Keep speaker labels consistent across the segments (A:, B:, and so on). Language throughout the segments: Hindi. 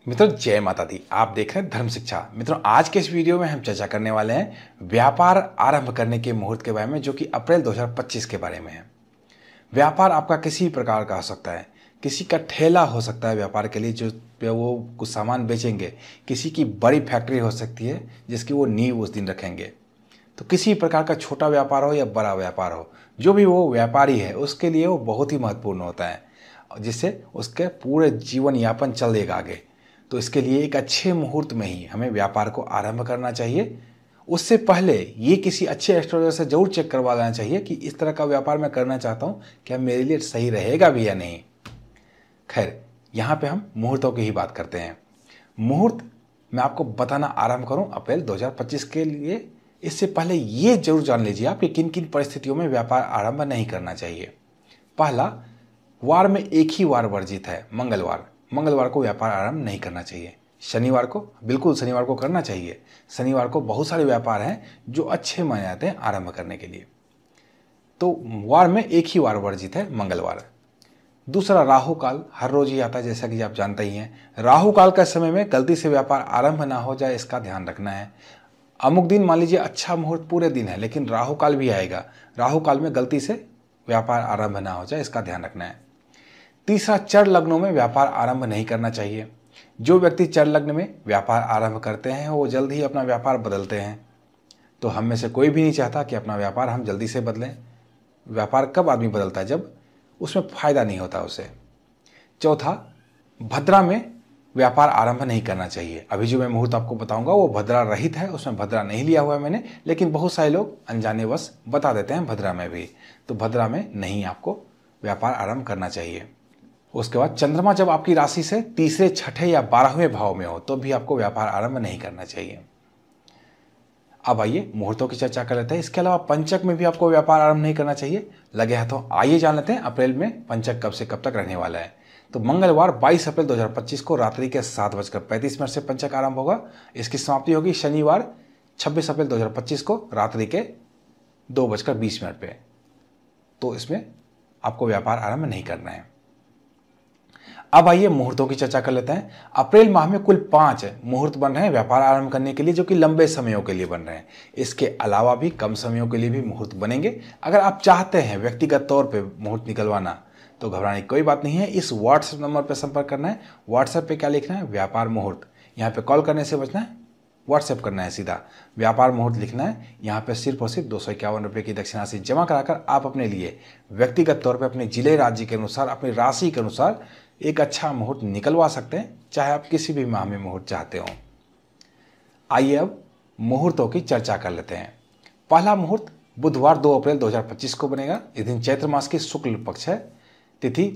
A: मित्रों जय माता दी। आप देख रहे हैं धर्म शिक्षा। मित्रों आज के इस वीडियो में हम चर्चा करने वाले हैं व्यापार आरंभ करने के मुहूर्त के बारे में, जो कि अप्रैल 2025 के बारे में है। व्यापार आपका किसी प्रकार का हो सकता है, किसी का ठेला हो सकता है व्यापार के लिए जो वो कुछ सामान बेचेंगे, किसी की बड़ी फैक्ट्री हो सकती है जिसकी वो नींव उस दिन रखेंगे। तो किसी प्रकार का छोटा व्यापार हो या बड़ा व्यापार हो, जो भी वो व्यापारी है उसके लिए वो बहुत ही महत्वपूर्ण होता है, जिससे उसके पूरे जीवन यापन चलेगा आगे। तो इसके लिए एक अच्छे मुहूर्त में ही हमें व्यापार को आरंभ करना चाहिए। उससे पहले ये किसी अच्छे एस्ट्रोलॉजर से जरूर चेक करवा लेना चाहिए कि इस तरह का व्यापार मैं करना चाहता हूँ, क्या मेरे लिए सही रहेगा भी या नहीं। खैर, यहाँ पे हम मुहूर्तों की ही बात करते हैं। मुहूर्त मैं आपको बताना आरंभ करूँ अप्रैल 2025 के लिए, इससे पहले ये जरूर जान लीजिए आप कि किन किन परिस्थितियों में व्यापार आरंभ नहीं करना चाहिए। पहला, वार में एक ही वार वर्जित है, मंगलवार को व्यापार आरंभ नहीं करना चाहिए। शनिवार को बिल्कुल शनिवार को करना चाहिए। शनिवार को बहुत सारे व्यापार हैं जो अच्छे माने जाते हैं आरंभ करने के लिए। तो वार में एक ही वार वर्जित है, मंगलवार। दूसरा, राहु काल हर रोज ही आता है, जैसा कि आप जानते ही हैं। राहु काल के समय में गलती से व्यापार आरंभ ना हो जाए, इसका ध्यान रखना है। अमुक दिन मान लीजिए अच्छा मुहूर्त पूरे दिन है, लेकिन राहु काल भी आएगा, राहु काल में गलती से व्यापार आरंभ ना हो जाए, इसका ध्यान रखना है। तीसरा, चर लग्नों में व्यापार आरंभ नहीं करना चाहिए। जो व्यक्ति चर लग्न में व्यापार आरंभ करते हैं वो जल्द ही अपना व्यापार बदलते हैं। तो हम में से कोई भी नहीं चाहता कि अपना व्यापार हम जल्दी से बदलें। व्यापार कब आदमी बदलता है? जब उसमें फायदा नहीं होता उसे। चौथा, भद्रा में व्यापार आरंभ नहीं करना चाहिए। अभी जो मैं मुहूर्त आपको बताऊंगा वो भद्रा रहित है, उसमें भद्रा नहीं लिया हुआ है मैंने, लेकिन बहुत सारे लोग अनजानेवश बता देते हैं भद्रा में भी। तो भद्रा में नहीं आपको व्यापार आरंभ करना चाहिए। उसके बाद चंद्रमा जब आपकी राशि से तीसरे, छठे या 12वें भाव में हो तो भी आपको व्यापार आरंभ नहीं करना चाहिए। अब आइए मुहूर्तों की चर्चा कर लेते हैं। इसके अलावा पंचक में भी आपको व्यापार आरंभ नहीं करना चाहिए। लगे हाथों आइए जान लेते हैं अप्रैल में पंचक कब से कब तक रहने वाला है। तो मंगलवार 22 अप्रैल 2025 को रात्रि के 7:35 से पंचक आरंभ होगा। इसकी समाप्ति होगी शनिवार 26 अप्रैल 2025 को रात्रि के 2:20 पे। तो इसमें आपको व्यापार आरंभ नहीं करना है। अब आइए मुहूर्तों की चर्चा कर लेते हैं। अप्रैल माह में कुल 5 मुहूर्त बन रहे हैं व्यापार आरंभ करने के लिए, जो कि लंबे समयों के लिए बन रहे हैं। इसके अलावा भी कम समयों के लिए भी मुहूर्त बनेंगे। अगर आप चाहते हैं व्यक्तिगत तौर पे मुहूर्त निकलवाना तो घबराने की कोई बात नहीं है। इस व्हाट्सएप नंबर पर संपर्क करना है। व्हाट्सएप पे क्या लिखना है? व्यापार मुहूर्त। यहाँ पे कॉल करने से बचना है, व्हाट्सएप करना है सीधा। व्यापार मुहूर्त लिखना है। यहाँ पे सिर्फ और सिर्फ 251 रुपये की दक्षिणा राशि जमा कराकर आप अपने लिए व्यक्तिगत तौर पे अपने जिले राज्य के अनुसार, अपनी राशि के अनुसार एक अच्छा मुहूर्त निकलवा सकते हैं, चाहे आप किसी भी माह में मुहूर्त चाहते हो। आइए अब मुहूर्तों की चर्चा कर लेते हैं। पहला मुहूर्त बुधवार 2 अप्रैल 2025 को बनेगा। इस दिन चैत्र मास की शुक्ल पक्ष है। तिथि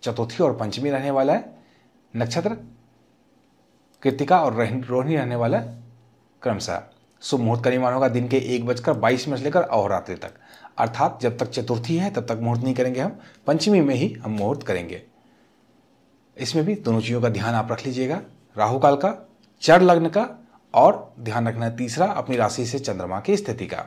A: चतुर्थी और पंचमी रहने वाला है। नक्षत्र कृतिका और रोहिणी रहने वाला है क्रमशः। शुभ मुहूर्त का निर्माण होगा दिन के 1:22 से लेकर अहोरात्रि तक, अर्थात जब तक चतुर्थी है तब तक मुहूर्त नहीं करेंगे हम, पंचमी में ही हम मुहूर्त करेंगे। इसमें भी दोनों चीज़ों का ध्यान आप रख लीजिएगा, राहु काल का, चर लग्न का, और ध्यान रखना है तीसरा अपनी राशि से चंद्रमा की स्थिति का।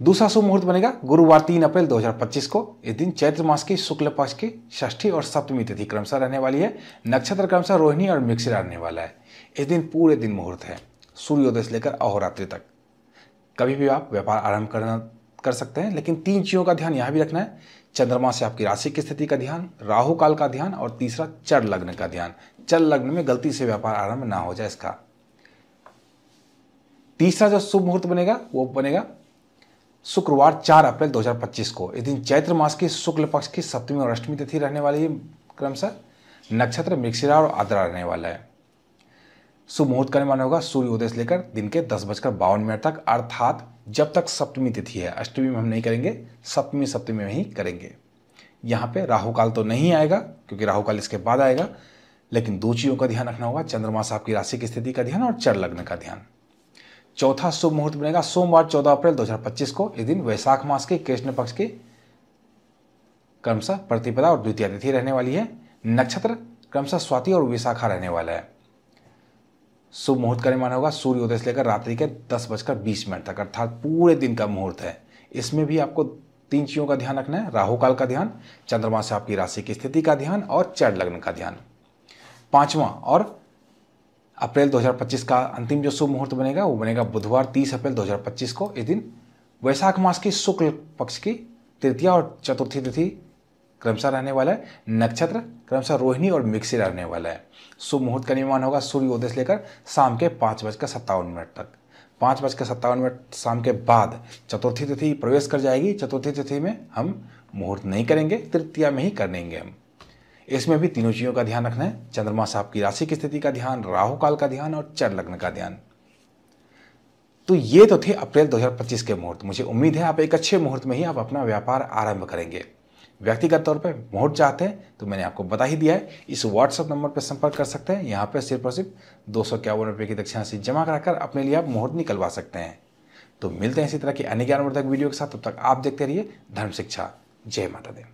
A: दूसरा शुभ मुहूर्त बनेगा गुरुवार 3 अप्रैल 2025 को। इस दिन चैत्र मास की शुक्ल पक्ष की षष्ठी और सप्तमी तिथि क्रमशः रहने वाली है। नक्षत्र क्रमशः रोहिणी और मृगशिरा रहने वाला है। इस दिन पूरे दिन मुहूर्त है, सूर्योदय से लेकर अहोरात्रि तक। कभी भी आप व्यापार आरंभ कर सकते हैं, लेकिन 3 चीज़ों का ध्यान यहाँ भी रखना है। चंद्रमा से आपकी राशि की स्थिति का ध्यान, राहु काल का ध्यान, और तीसरा चर लग्न का ध्यान। चर लग्न में गलती से व्यापार आरंभ ना हो जाए इसका। तीसरा जो शुभ मुहूर्त बनेगा वो बनेगा शुक्रवार 4 अप्रैल 2025 को। इस दिन चैत्र मास की शुक्ल पक्ष की सप्तमी और अष्टमी तिथि रहने वाली है क्रमशः। नक्षत्र मृगशिरा और आद्रा रहने वाला है। शुभ मुहूर्त का निर्माण होगा सूर्योदय से लेकर दिन के 10:52 तक, अर्थात जब तक सप्तमी तिथि है। अष्टमी में हम नहीं करेंगे, सप्तमी में ही करेंगे। यहाँ पे राहु काल तो नहीं आएगा क्योंकि राहु काल इसके बाद आएगा, लेकिन 2 चीज़ों का ध्यान रखना होगा, चंद्रमा से आपकी राशि की स्थिति का ध्यान और चर लग्न का ध्यान। चौथा शुभ मुहूर्त बनेगा सोमवार 14 अप्रैल 2025 को। इस दिन वैशाख मास के कृष्ण पक्ष की क्रमशः प्रतिपदा और द्वितीय तिथि रहने वाली है। नक्षत्र क्रमशः स्वाति और विशाखा रहने वाला है। शुभ मुहूर्त का निर्माण होगा सूर्योदय से लेकर रात्रि के 10:20 तक, अर्थात पूरे दिन का मुहूर्त है। इसमें भी आपको 3 चीज़ों का ध्यान रखना है, राहु काल का ध्यान, चंद्रमा से आपकी राशि की स्थिति का ध्यान और चर लग्न का ध्यान। पांचवा और अप्रैल 2025 का अंतिम जो शुभ मुहूर्त बनेगा वो बनेगा बुधवार 30 अप्रैल 2025 को। इस दिन वैशाख मास की शुक्ल पक्ष की तृतीया और चतुर्थी तिथि क्रमशः रहने वाला है। नक्षत्र क्रमशः रोहिणी और मृगशिरा रहने वाला है। शुभ मुहूर्त का निर्माण होगा सूर्योदय से लेकर शाम के 5:57 तक। 5:57 शाम के बाद चतुर्थी तिथि प्रवेश कर जाएगी। चतुर्थी तिथि में हम मुहूर्त नहीं करेंगे, तृतीया में ही करेंगे हम। इसमें भी तीनों चीज़ों का ध्यान रखना है। चंद्रमा साहब की राशि की स्थिति का ध्यान, राहु काल का ध्यान और चर लग्न का ध्यान। तो ये तो थे अप्रैल 2025 के मुहूर्त। मुझे उम्मीद है आप एक अच्छे मुहूर्त में ही आप अपना व्यापार आरंभ करेंगे। व्यक्तिगत तौर पे मुहूर्त चाहते हैं तो मैंने आपको बता ही दिया है। इस व्हाट्सएप नंबर पर संपर्क कर सकते हैं। यहाँ पे सिर्फ और सिर्फ 251 रुपये की दक्षिणा राशि जमा कराकर अपने लिए आप मुहूर्त निकलवा सकते हैं। तो मिलते हैं इसी तरह की अन्य ज्ञानवर्धक वीडियो के साथ। तब तक आप देखते रहिए धर्म शिक्षा। जय माता दी।